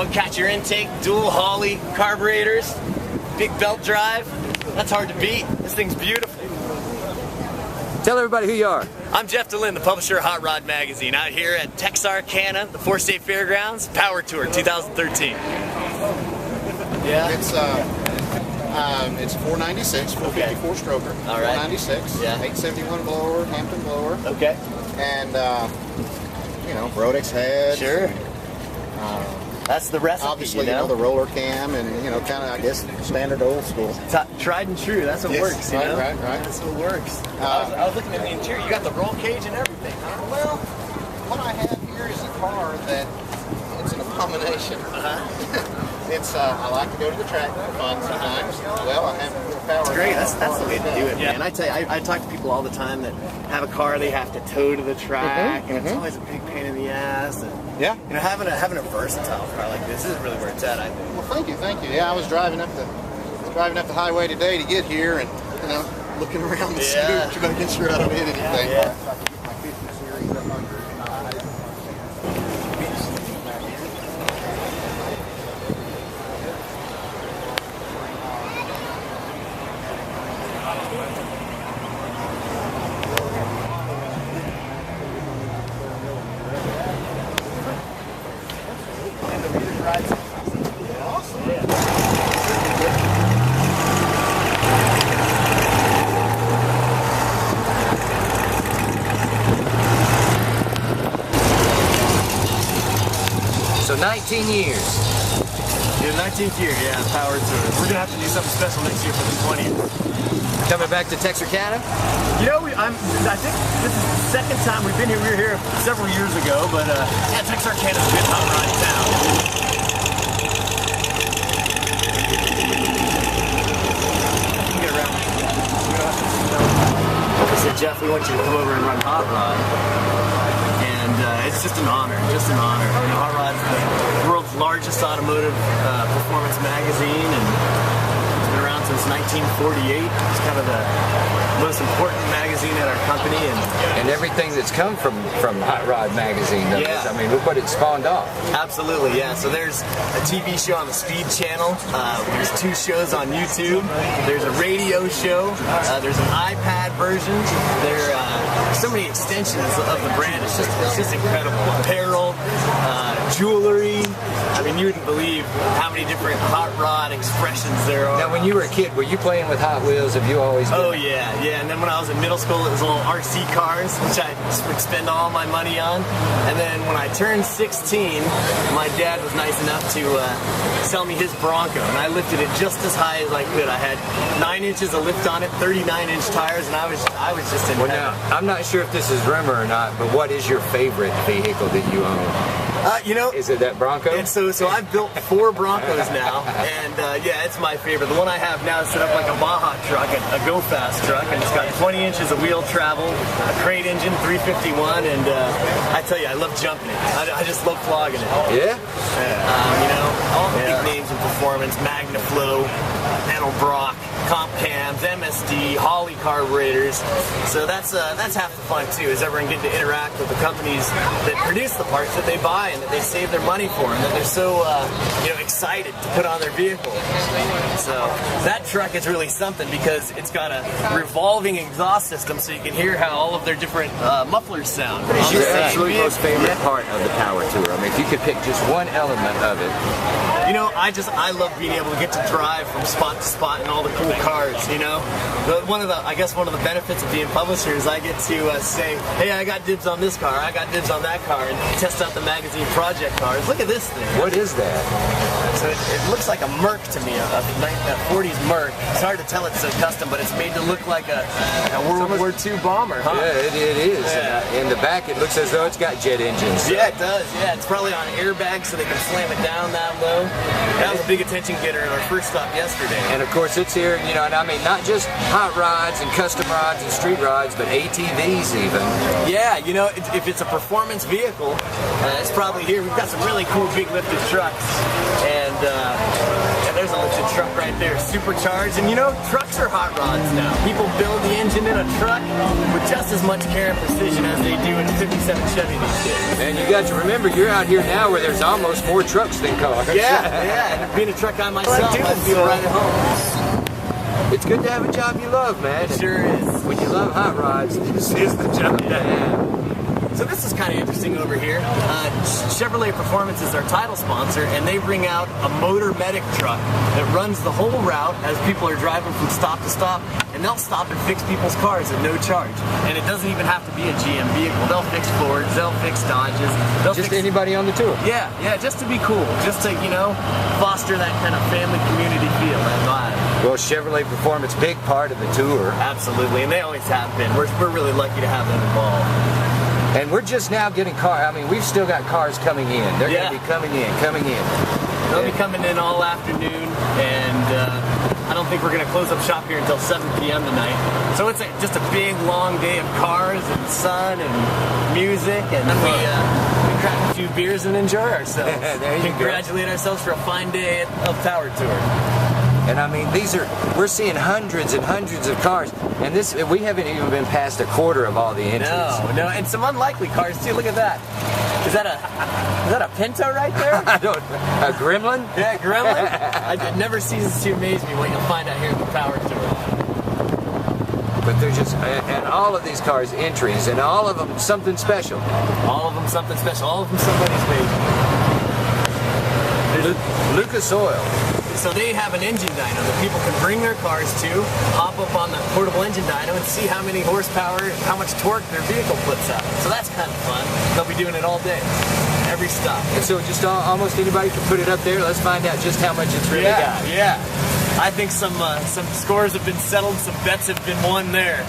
know, catch your intake, dual Holley carburetors, big belt drive. That's hard to beat. This thing's beautiful. Tell everybody who you are. I'm Jeff Dahlin, the publisher of Hot Rod Magazine, out here at Texarkana, the Four States Fairgrounds, Power Tour 2013. Yeah. It's 496, 454 stroker. All right. 496. Yeah. 871 blower, Hampton blower. Okay. And you know, Brodex head. Sure. That's the recipe. Obviously, you know, the roller cam, and you know, kind of, I guess, standard old school. Tried and true. That's what works. You know? Right. That's what works. I was looking at the interior. You got the roll cage and everything, huh? Well, what I have here is a car that it's an abomination. It's I like to go to the track for fun sometimes. Well, I have a little power. That's great. That's the way to do it, man. I tell you, I talk to people all the time that have a car they have to tow to the track, and it's always a big pain in the ass. And, yeah. You know, having a versatile car like this is really where it's at, I think. Well, thank you. Yeah, I was driving up the highway today to get here, and you know, looking around the scoop, trying to get sure I don't hit anything. Yeah. So 19 years. Yeah, 19th year, Power Tour. We're gonna have to do something special next year for the 20th. Coming back to Texarkana? You know, I think this is the second time we've been here. We were here several years ago, but yeah, Texarkana's a good hot rod town. Get around. I said, Jeff, we want you to come over and run hot rod. And it's just an honor, You know, Hot Rod's the world's largest automotive performance magazine, and it's been around since 1948. It's kind of the most important magazine at our company, and everything that's come from Hot Rod Magazine. Yeah. I mean, look what it spawned off. Absolutely, yeah. So there's a TV show on the Speed Channel. There's 2 shows on YouTube. There's a radio show. There's an iPad version. There are so many extensions of the brand. It's just incredible. Apparel, jewelry. I mean, you wouldn't believe how many different hot rod expressions there are. Now, when you were a kid, were you playing with Hot Wheels? Have you always been? Oh, yeah. And then when I was in middle school, it was little RC cars, which I would spend all my money on. And then when I turned 16, my dad was nice enough to sell me his Bronco, and I lifted it just as high as I could. I had 9 inches of lift on it, 39-inch tires, and I was just in heaven. Now, I'm not sure if this is rumor or not, but what is your favorite vehicle that you own? You know, is it that Bronco? And so I've built 4 Broncos now, and yeah, it's my favorite. The one I have now is set up like a Baja truck, a Go Fast truck, and it's got 20 inches of wheel travel, a crate engine, 351, and I tell you, I love jumping it. I just love flogging it. Yeah? You know, all the big names in performance, MagnaFlow, Edelbrock, Comp Cams, MSD, Holley carburetors. So that's half the fun too, is everyone getting to interact with the companies that produce the parts that they buy and that they save their money for, and that they're so you know, excited to put on their vehicle. So that truck is really something because it's got a revolving exhaust system, so you can hear how all of their different mufflers sound. What is your absolute most favorite part of the Power Tour? I mean, if you could pick just one element of it. You know, I love being able to get to drive from spot to spot in all the cool cars, you know? I guess one of the benefits of being publisher is I get to say, hey, I got dibs on this car, I got dibs on that car, and test out the magazine project cars. Look at this thing. What is that? So it looks like a Merc to me, a 40s Merc. It's hard to tell it's so custom, but it's made to look like a World War II bomber, huh? Yeah, it is. Yeah. In the back, it looks as though it's got jet engines. So. Yeah, it does. Yeah, it's probably on airbags so they can slam it down that low. That was a big attention getter at our first stop yesterday. And of course, it's here, you know, and I mean, not just hot rods and custom rods and street rods, but ATVs even. Yeah, you know, if it's a performance vehicle, it's probably here. We've got some really cool big lifted trucks, and there's a lifted truck right right there, supercharged. And you know, trucks are hot rods now. People build the engine in a truck with just as much care and precision as they do in a 57 Chevy these days. And you got to remember, you're out here now where there's almost more trucks than cars. Yeah. And being a truck guy myself, I feel right at home. It's good to have a job you love, man. It sure is. When you love hot rods, this is the job to have. So this is kind of interesting over here. Chevrolet Performance is our title sponsor, and they bring out a motor medic truck that runs the whole route as people are driving from stop to stop, and they'll stop and fix people's cars at no charge. And it doesn't even have to be a GM vehicle. They'll fix Fords, they'll fix Dodges. They'll Just fix anybody on the tour. Yeah, just to be cool, just to, you know, foster that kind of family community feel, that vibe. Well, Chevrolet Performance, big part of the tour. Absolutely, and they always have been. We're really lucky to have them involved. And we're just now getting cars. I mean, we've still got cars coming in. They're going to be coming in. They'll be coming in all afternoon, and I don't think we're going to close up shop here until 7 p.m. tonight. So it's just a big, long day of cars and sun and music, and then we crack a few beers and enjoy ourselves. Congratulate ourselves for a fine day of Tower Tour. And I mean, we're seeing hundreds and hundreds of cars, and we haven't even been past a quarter of all the entries. No, and some unlikely cars too. Look at that. Is that a Pinto right there? A Gremlin? Yeah, Gremlin. It never ceases to amaze me what you'll find out here at the Power Tour. But they're just, and all of these cars entries, and all of them something special. All of them something special. All of them somebody's baby. Lucas Oil. So they have an engine dyno that people can bring their cars to, hop up on the portable engine dyno and see how many horsepower, how much torque their vehicle puts out. So that's kind of fun. They'll be doing it all day, every stop. And so just almost anybody can put it up there. Let's find out just how much it's really got. Yeah. I think some scores have been settled, some bets have been won there.